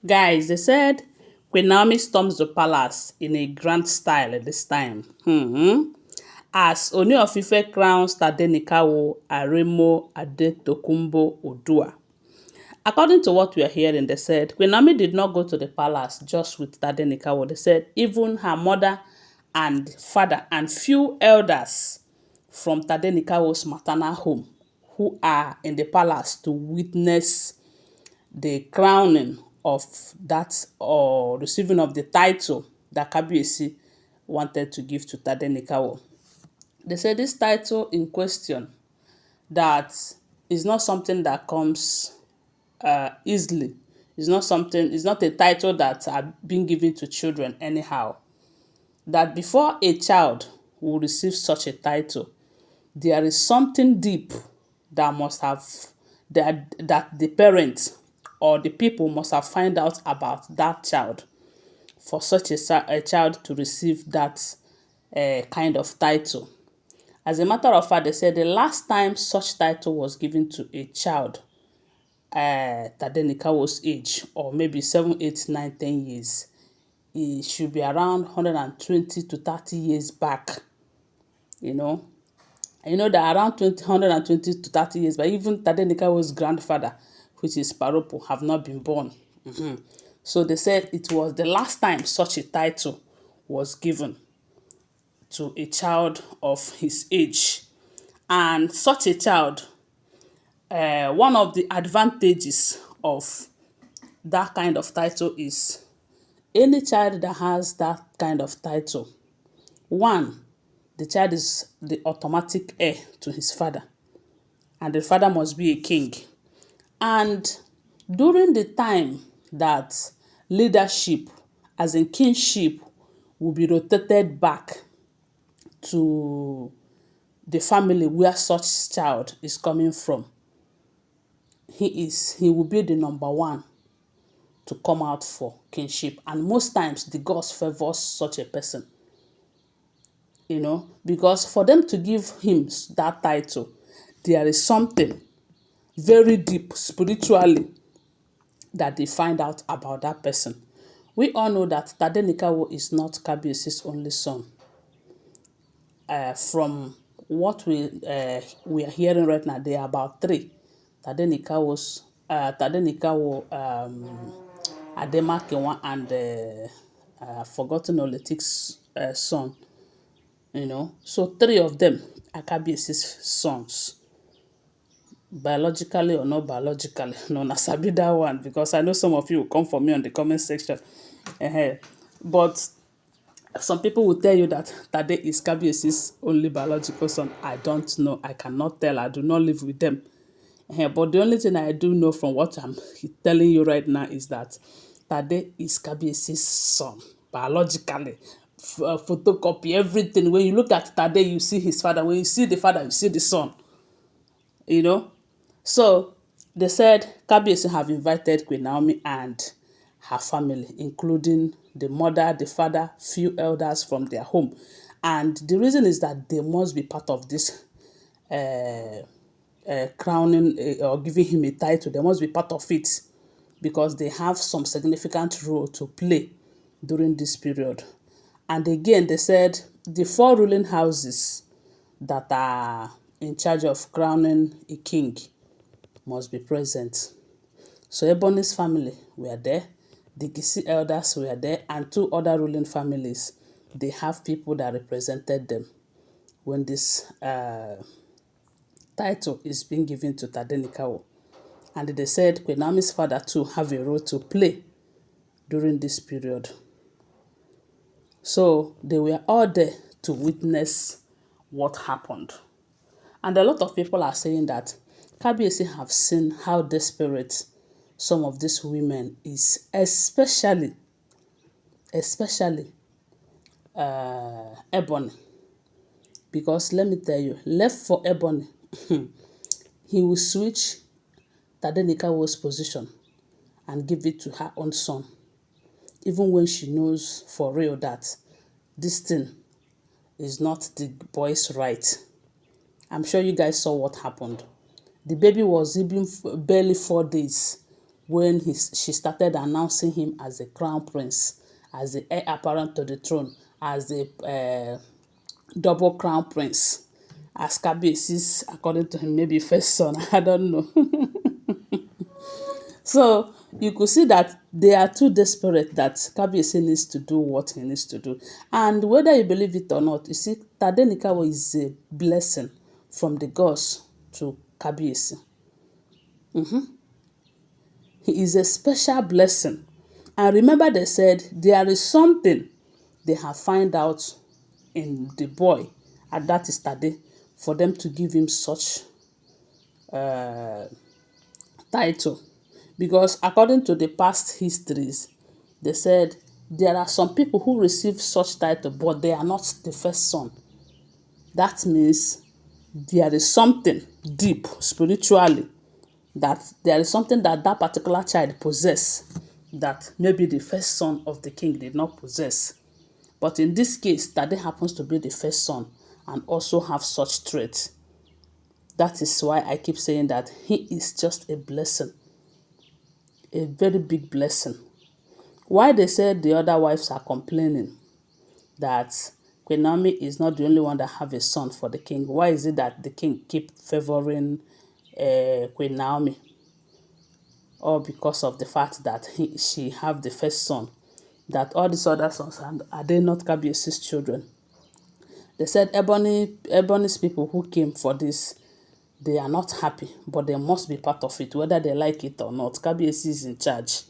Guys, they said Queen Naomi storms the palace in a grand style at this time. As Ooni of Ife crowns Tadenikawo Aremo Adetokunbo Oodua. According to what we are hearing, they said Queen Naomi did not go to the palace just with Tadenikawo. They said even her mother and father and few elders from Tadenikawo's maternal home who are in the palace to witness the crowning of that or receiving of the title that Kabiyesi wanted to give to Tadenikawo. They say this title in question that is not something that comes easily. It's not a title that are being given to children anyhow. That before a child will receive such a title, there is something deep that must have that the parents or the people must have find out about that child for such a child to receive that kind of title. As a matter of fact, they said the last time such title was given to a child, Tadenikawo's age, or maybe 7, 8, 9, 10 years, it should be around 120 to 30 years back, you know. You know that around 120 to 30 years, but even Tadenikawo's grandfather, which is Paropo, have not been born. So they said it was the last time such a title was given to a child of his age. And such a child, one of the advantages of that kind of title is any child that has that kind of title, one, the child is the automatic heir to his father, and the father must be a king. And during the time that leadership, as in kingship, will be rotated back to the family where such child is coming from, he will be the number one to come out for kingship. And most times the gods favors such a person, because for them to give him that title, there is something very deep spiritually that they find out about that person. We all know that Tadenikawo is not Kabiyesi's only son. From what we are hearing right now, there are about three. Tadenikawo Ademakinwa and forgotten Oletik's son. So three of them are Kabiyesi's sons, biologically or not biologically. No, na sabi that one, because I know some of you will come for me on the comment section. But some people will tell you that Tade is Kabiyesi's only biological son. I don't know. I cannot tell. I do not live with them. But the only thing I do know from what I'm telling you right now is that Tade is Kabiyesi's son, biologically. Photocopy, everything. When you look at Tade, you see his father. When you see the father, you see the son. So they said Kabiyesi have invited Queen Naomi and her family, including the mother, the father, few elders from their home. And the reason is that they must be part of this crowning or giving him a title. They must be part of it because they have some significant role to play during this period. And again, they said the four ruling houses that are in charge of crowning a king must be present. So Ebony's family were there, the Gisi elders were there, and two other ruling families. They have people that represented them when this title is being given to Tadenikawo. And they said Queen Naomi's father too have a role to play during this period. So they were all there to witness what happened. And a lot of people are saying that Kabiyesi have seen how desperate some of these women is, especially Ebony. Because let me tell you, left for Ebony, he will switch Tadenikawo's position and give it to her own son, even when she knows for real that this thing is not the boy's right. I'm sure you guys saw what happened. The baby was even barely 4 days when she started announcing him as the crown prince, as the heir apparent to the throne, as the double crown prince, as Kabiyesi's, according to him, maybe first son, I don't know. So you could see that they are too desperate that Kabiyesi needs to do what he needs to do. And whether you believe it or not, you see, Tadenikawo is a blessing from the gods to Kabiyesi. He is a special blessing. And remember, they said there is something they have found out in the boy, and that is Tade, for them to give him such title. Because according to the past histories, they said there are some people who receive such title, but they are not the first son. That means there is something deep spiritually, that there is something that that particular child possess that maybe the first son of the king did not possess. But in this case, Tade happens to be the first son and also have such traits. That is why I keep saying that he is just a blessing, a very big blessing. Why they said the other wives are complaining that Queen Naomi is not the only one that have a son for the king. Why is it that the king keep favoring Queen Naomi? Or because of the fact that she have the first son, that all these other sons, are they not Kabiyesi's children? They said Ebony's people who came for this, they are not happy, but they must be part of it, whether they like it or not. Kabiyesi is in charge.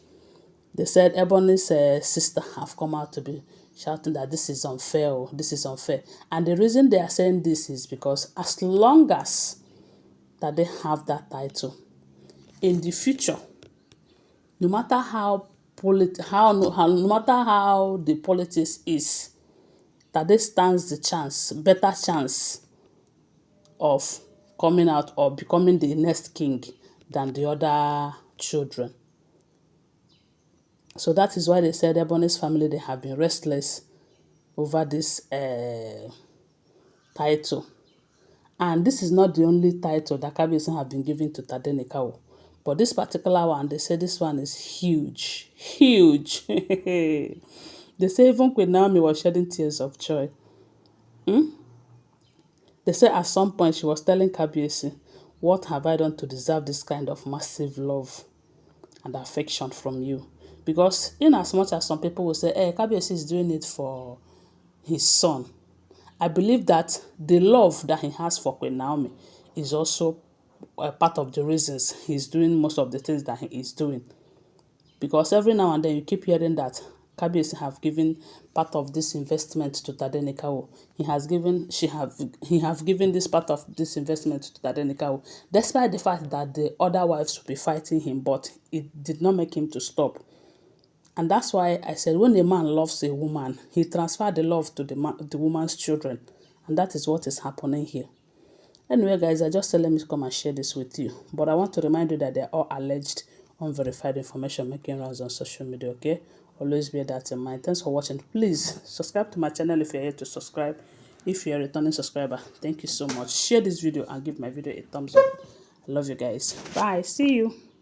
They said Ebony's sister have come out to be shouting that this is unfair, oh, this is unfair. And the reason they are saying this is because as long as that they have that title, in the future, no matter how no matter how the politics is, Tade stands the better chance of coming out or becoming the next king than the other children. So that is why they said Ebony's family, they have been restless over this title. And this is not the only title that Kabiyesi have been given to Tadenikawo. But this particular one, they say this one is huge. Huge. They say even Queen Naomi was shedding tears of joy. They say at some point she was telling Kabiyesi, what have I done to deserve this kind of massive love and affection from you? Because in as much as some people will say, hey, Kabiyesi is doing it for his son, I believe that the love that he has for Queen Naomi is also part of the reasons he's doing most of the things that he is doing. Because every now and then you keep hearing that Kabiyesi have given part of this investment to Tadenikawo. He have given this part of this investment to Tadenikawo, despite the fact that the other wives will be fighting him, but it did not make him to stop. And that's why I said when a man loves a woman, he transferred the love to the woman's children. And that is what is happening here. Anyway, guys, I just said let me come and share this with you. But I want to remind you that they're all alleged, unverified information making rounds on social media, okay? Always bear that in mind. Thanks for watching. Please subscribe to my channel if you're here to subscribe. If you're a returning subscriber, thank you so much. Share this video and give my video a thumbs up. I love you guys. Bye. See you.